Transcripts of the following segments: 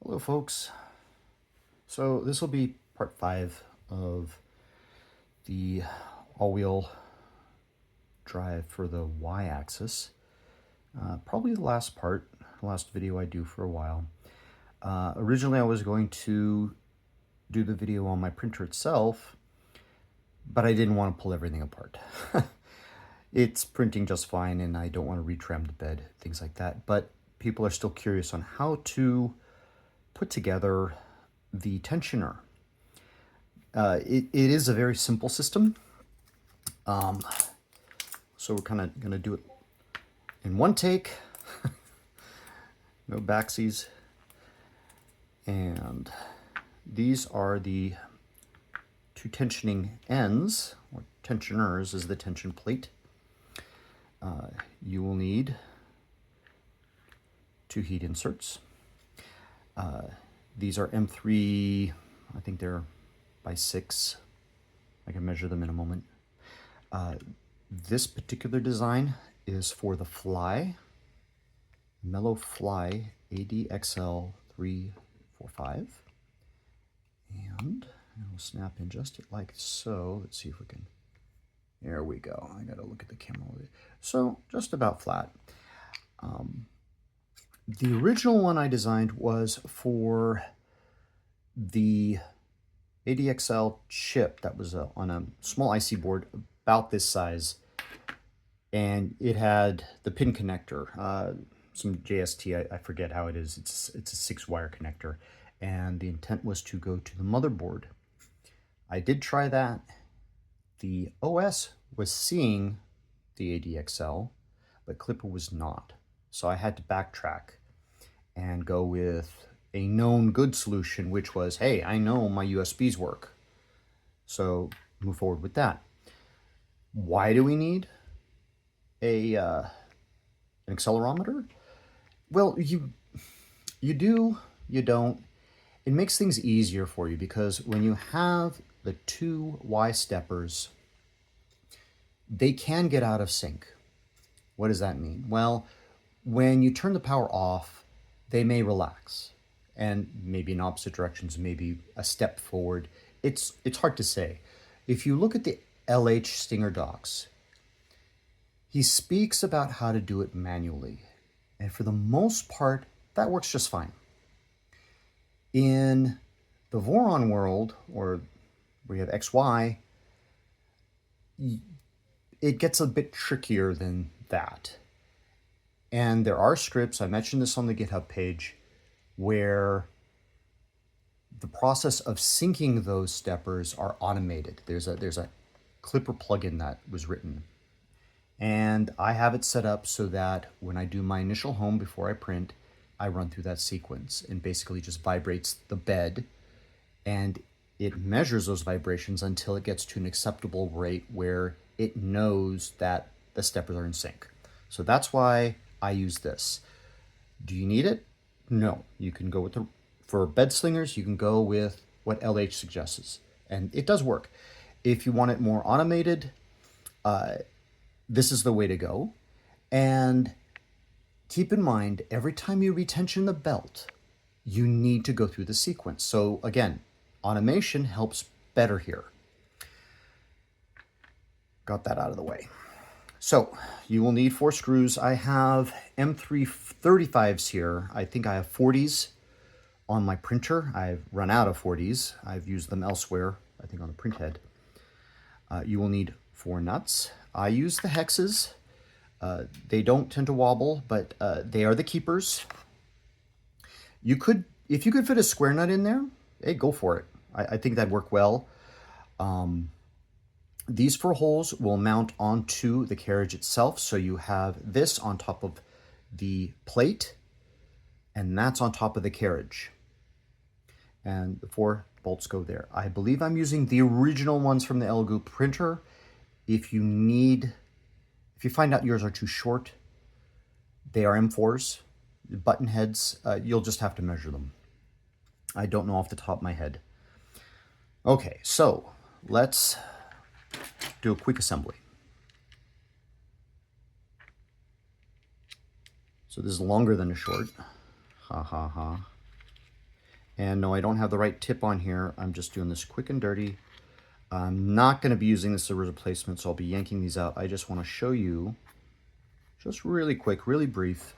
Hello folks. So this will be part 5 of the all-wheel drive for the y-axis. Probably the last video I do for a while. Originally I was going to do the video on my printer itself, but I didn't want to pull everything apart. It's printing just fine and I don't want to retram the bed, things like that. But people are still curious on how to put together the tensioner. It is a very simple system. So we're kind of going to do it in one take. No backsies. And these are the two tensioning ends, or tensioners is the tension plate. You will need 2 heat inserts. These are M3, I think they're by 6. I can measure them in a moment. This particular design is for the Fly, Mellow Fly ADXL 345. And it'll snap in just like so. Let's see if we can, there we go. I gotta look at the camera. So just about flat. The original one I designed was for the ADXL chip that was on a small IC board about this size, and it had the pin connector, some JST, I forget how it is. It's a 6-wire connector, and the intent was to go to the motherboard. I did try that. The OS was seeing the ADXL, but Clipper was not. So I had to backtrack and go with a known good solution, which was, hey, I know my USBs work. So move forward with that. Why do we need an accelerometer? Well, you do, you don't. It makes things easier for you because when you have the 2 Y steppers, they can get out of sync. What does that mean? Well, when you turn the power off, they may relax, and maybe in opposite directions, maybe a step forward. It's hard to say. If you look at the LH Stinger docs, he speaks about how to do it manually, and for the most part, that works just fine. In the Voron world, or where you have XY, it gets a bit trickier than that. And there are scripts, I mentioned this on the GitHub page, where the process of syncing those steppers are automated. There's a Clipper plugin that was written. And I have it set up so that when I do my initial home before I print, I run through that sequence and basically just vibrates the bed, and it measures those vibrations until it gets to an acceptable rate where it knows that the steppers are in sync. So that's why I use this. Do you need it? No. You can go with for bed slingers, you can go with what LH suggests, and it does work. If you want it more automated, this is the way to go. And keep in mind, every time you retension the belt, you need to go through the sequence. So again, automation helps better here. Got that out of the way. So you will need 4 screws. I have M335s here. I think I have 40s on my printer. I've run out of 40s. I've used them elsewhere, I think on the print head. You will need 4 nuts. I use the hexes. They don't tend to wobble, but they are the keepers. If you could fit a square nut in there, hey, go for it. I think that'd work well. These 4 holes will mount onto the carriage itself. So you have this on top of the plate, and that's on top of the carriage. And the 4 bolts go there. I believe I'm using the original ones from the Elegoo printer. If you find out yours are too short, they are M4s, button heads. You'll just have to measure them. I don't know off the top of my head. Okay, so let's do a quick assembly. So this is longer than a short. Ha ha ha. And no, I don't have the right tip on here. I'm just doing this quick and dirty. I'm not going to be using this as a replacement, so I'll be yanking these out. I just want to show you, just really quick, really brief,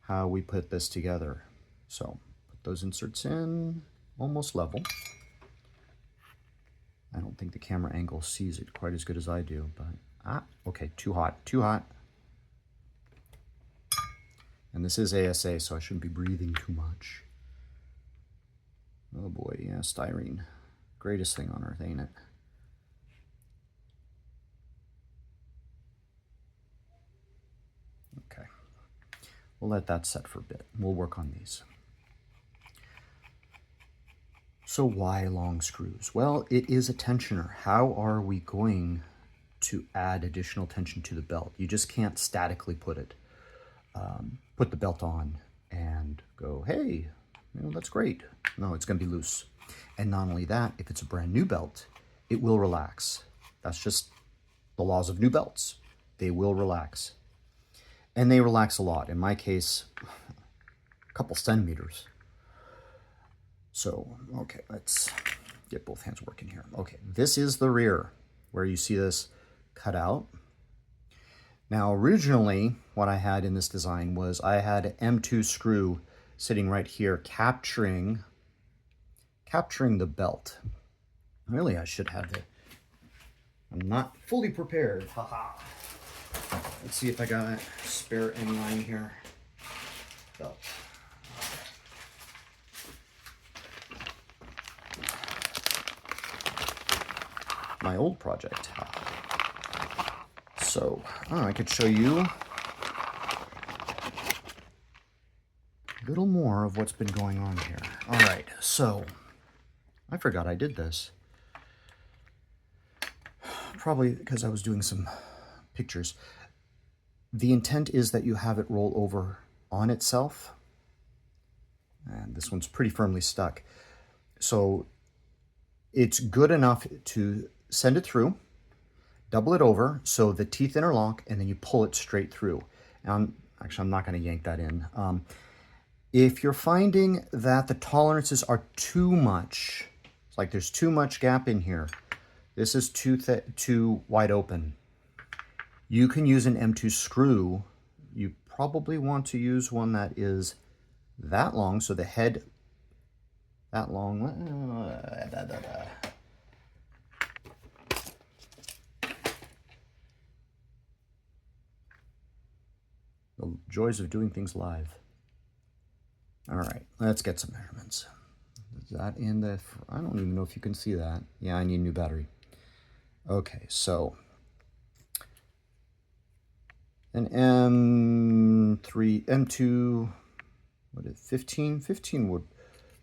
how we put this together. So put those inserts in, almost level. I don't think the camera angle sees it quite as good as I do, but okay, too hot, too hot. And this is ASA, so I shouldn't be breathing too much. Oh boy, yeah, styrene. Greatest thing on earth, ain't it? Okay. We'll let that set for a bit. We'll work on these. So why long screws? Well, it is a tensioner. How are we going to add additional tension to the belt? You just can't statically put it. Put the belt on and go, hey, that's great. No, it's going to be loose. And not only that, if it's a brand new belt, it will relax. That's just the laws of new belts. They will relax. And they relax a lot. In my case, a couple centimeters. So, okay, let's get both hands working here. Okay, this is the rear where you see this cut out. Now, originally, what I had in this design was I had an M2 screw sitting right here capturing the belt. Really, I should have it. I'm not fully prepared. Haha. Let's see if I got spare end line here. Belt. My old project. So, I could show you a little more of what's been going on here. All right, so I forgot I did this. Probably because I was doing some pictures. The intent is that you have it roll over on itself. And this one's pretty firmly stuck. So it's good enough to send it through, double it over so the teeth interlock, and then you pull it straight through. And actually, I'm not going to yank that in. If you're finding that the tolerances are too much, it's like there's too much gap in here, this is too wide open, you can use an M2 screw. You probably want to use one that is that long, so the head that long. The joys of doing things live. All right, let's get some measurements. Is that in the, I don't even know if you can see that. Yeah, I need a new battery. Okay, so an M3, M2, what is it, 15? 15 would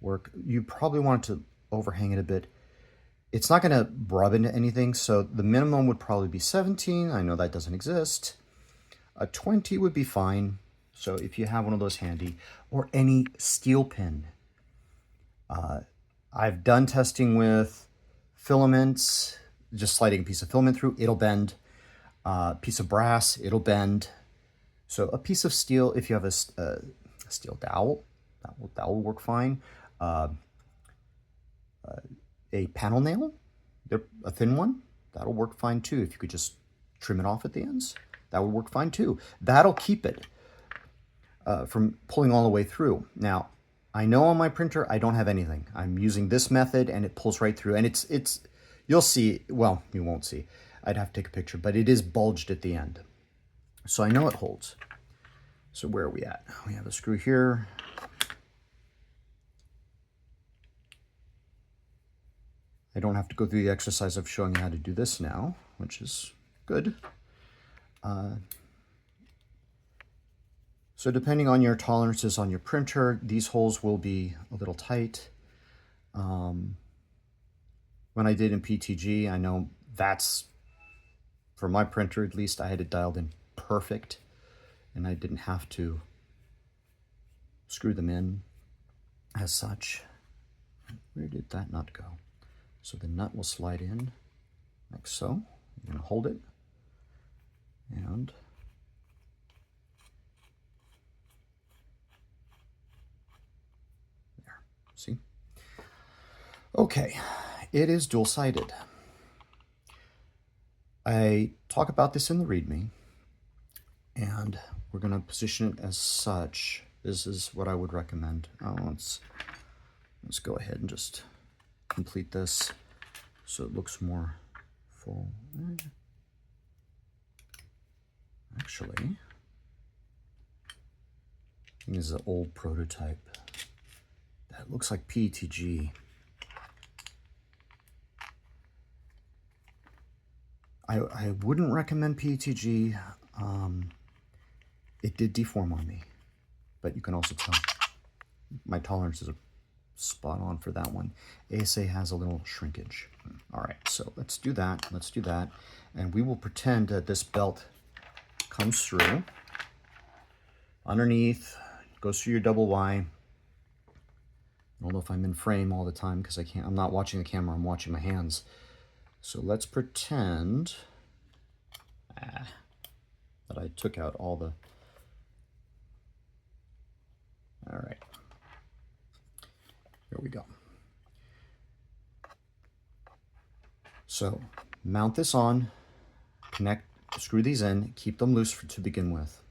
work. You probably want to overhang it a bit. It's not going to rub into anything, so the minimum would probably be 17. I know that doesn't exist. A 20 would be fine. So if you have one of those handy, or any steel pin. I've done testing with filaments, just sliding a piece of filament through, it'll bend. Piece of brass, it'll bend. So a piece of steel, if you have a steel dowel, that will work fine. A panel nail, a thin one, that'll work fine too. If you could just trim it off at the ends, that would work fine too. That'll keep it from pulling all the way through. Now, I know on my printer I don't have anything. I'm using this method and it pulls right through. And it's you'll see, well, you won't see. I'd have to take a picture, but it is bulged at the end. So I know it holds. So where are we at? We have a screw here. I don't have to go through the exercise of showing you how to do this now, which is good. So depending on your tolerances on your printer, these holes will be a little tight. When I did in PTG, I know that's, for my printer at least, I had it dialed in perfect and I didn't have to screw them in as such. Where did that nut go? So the nut will slide in like so. You're gonna hold it and there. See? Okay, it is dual-sided. I talk about this in the README, and we're going to position it as such. This is what I would recommend. Let's go ahead and just complete this so it looks more full. Actually, I think this is an old prototype. That looks like PETG. I wouldn't recommend PETG. It did deform on me, but you can also tell my tolerances are spot on for that one. ASA has a little shrinkage. All right, so let's do that. Let's do that. And we will pretend that this belt comes through underneath, goes through your double Y. I don't know if I'm in frame all the time because I'm not watching the camera, I'm watching my hands. So let's pretend that I took out all the, all right, here we go. So mount this on, screw these in, keep them loose to begin with.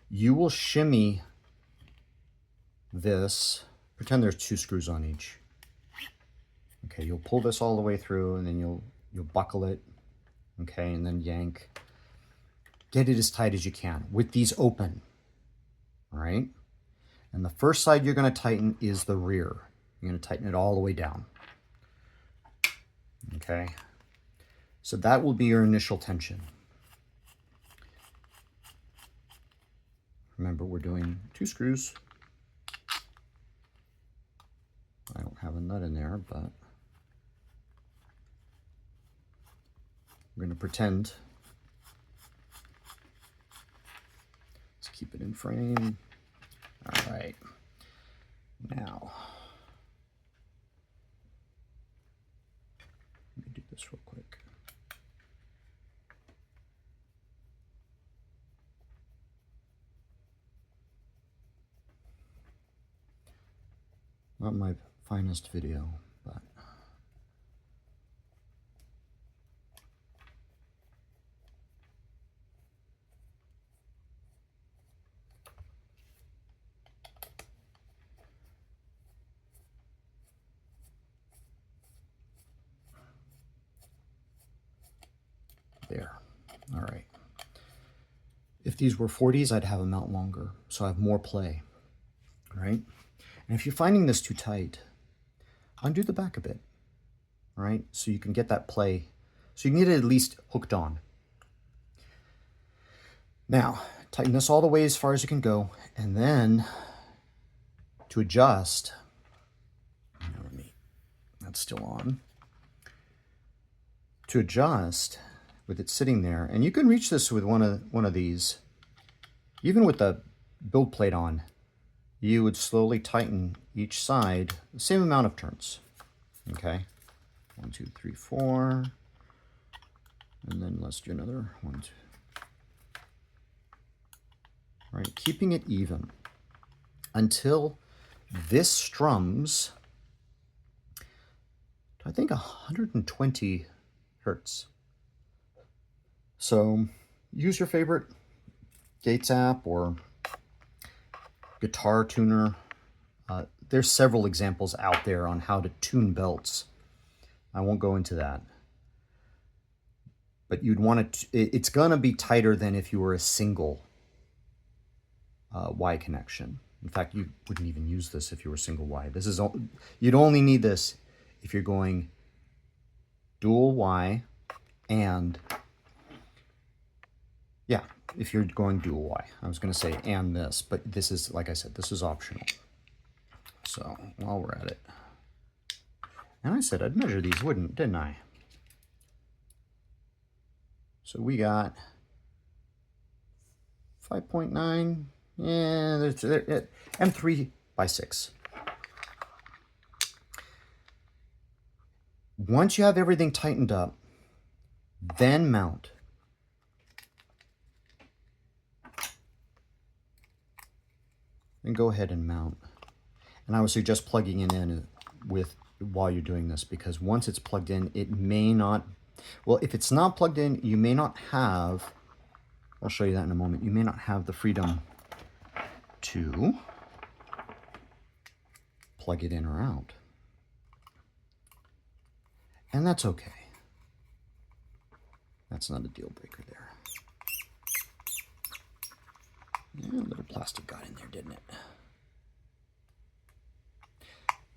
You will shimmy this, pretend there's 2 screws on each. Okay, you'll pull this all the way through and then you'll buckle it, okay, and then yank. Get it as tight as you can with these open, all right? And the first side you're going to tighten is the rear. You're going to tighten it all the way down, okay? So that will be your initial tension. Remember, we're doing 2 screws. I don't have a nut in there, but we're going to pretend. Let's keep it in frame. All right. Now, let me do this real quick. Not my finest video, but there. All right. If these were 40s, I'd have them out longer, so I have more play, all right? And if you're finding this too tight, undo the back a bit, all right? So you can get that play, so you can get it at least hooked on. Now, tighten this all the way as far as you can go, and then to adjust, that's still on. To adjust, with it sitting there, and you can reach this with one of these, even with the build plate on, you would slowly tighten each side the same amount of turns. Okay, 1, 2, 3, 4, and then let's do another 1, 2. All right, keeping it even until this strums to, I think, 120 hertz. So use your favorite Gates app or guitar tuner. There's several examples out there on how to tune belts. I won't go into that. But you'd want it's gonna be tighter than if you were a single Y connection. In fact, you wouldn't even use this if you were single Y. This is, you'd only need this if you're going dual Y and, yeah, if you're going dual Y. I was gonna say and this, but this is, like I said, this is optional. So while we're at it, and I said I'd measure these, didn't I? So we got 5.9, yeah, and 3/6. Once you have everything tightened up, then mount. And go ahead and mount. And I would suggest plugging it in while you're doing this, because once it's plugged in, it may not, well, if it's not plugged in, you may not have, I'll show you that in a moment, you may not have the freedom to plug it in or out. And that's okay. That's not a deal breaker there. Yeah, a little plastic got in there, didn't it?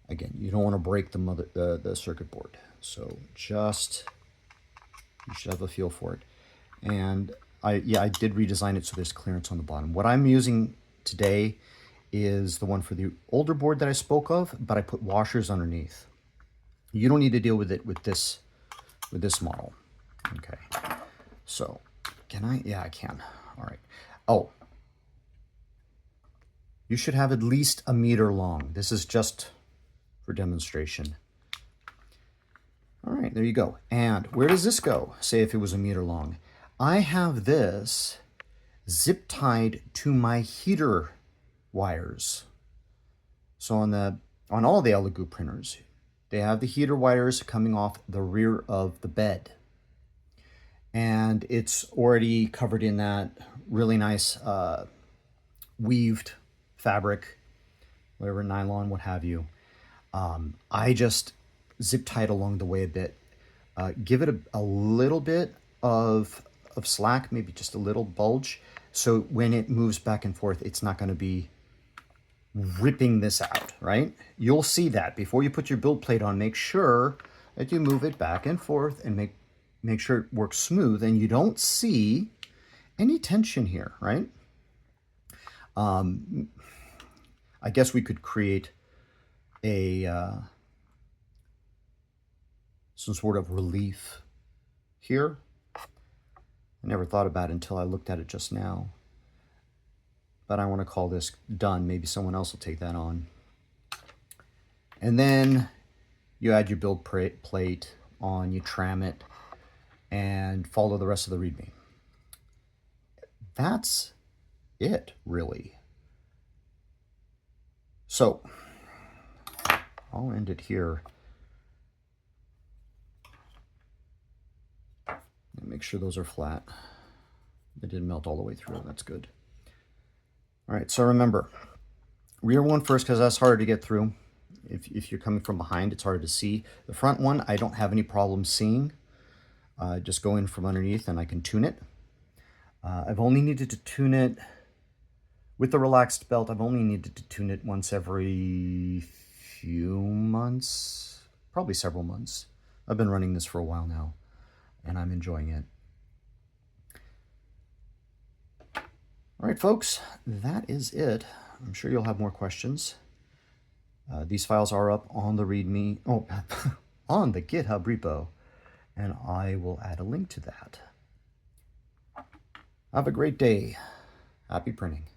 Again, you don't want to break the circuit board. So just, you should have a feel for it. And I did redesign it so there's clearance on the bottom. What I'm using today is the one for the older board that I spoke of, but I put washers underneath. You don't need to deal with it with this model. Okay. So, can I? Yeah, I can. All right. Oh, you should have at least 1 meter long. This is just for demonstration. All right, there you go. And where does this go? Say if it was 1 meter long. I have this zip tied to my heater wires. So on all the Elegoo printers, they have the heater wires coming off the rear of the bed. And it's already covered in that really nice weaved fabric, whatever, nylon, what have you. I just zip tie it along the way a bit. Give it a little bit of slack, maybe just a little bulge, so when it moves back and forth, it's not going to be ripping this out, right? You'll see that before you put your build plate on. Make sure that you move it back and forth and make sure it works smooth and you don't see any tension here, right? I guess we could create a some sort of relief here. I never thought about it until I looked at it just now. But I want to call this done. Maybe someone else will take that on. And then you add your build plate on, you tram it, and follow the rest of the README. That's it, really. So I'll end it here. And make sure those are flat. They didn't melt all the way through. That's good. All right, so remember, rear one first because that's harder to get through. If you're coming from behind, it's harder to see. The front one, I don't have any problem seeing. Just go in from underneath and I can tune it. I've only needed to tune it, with the relaxed belt, I've only needed to tune it once every few months, probably several months. I've been running this for a while now, and I'm enjoying it. All right, folks, that is it. I'm sure you'll have more questions. These files are up on the README, on the GitHub repo, and I will add a link to that. Have a great day. Happy printing.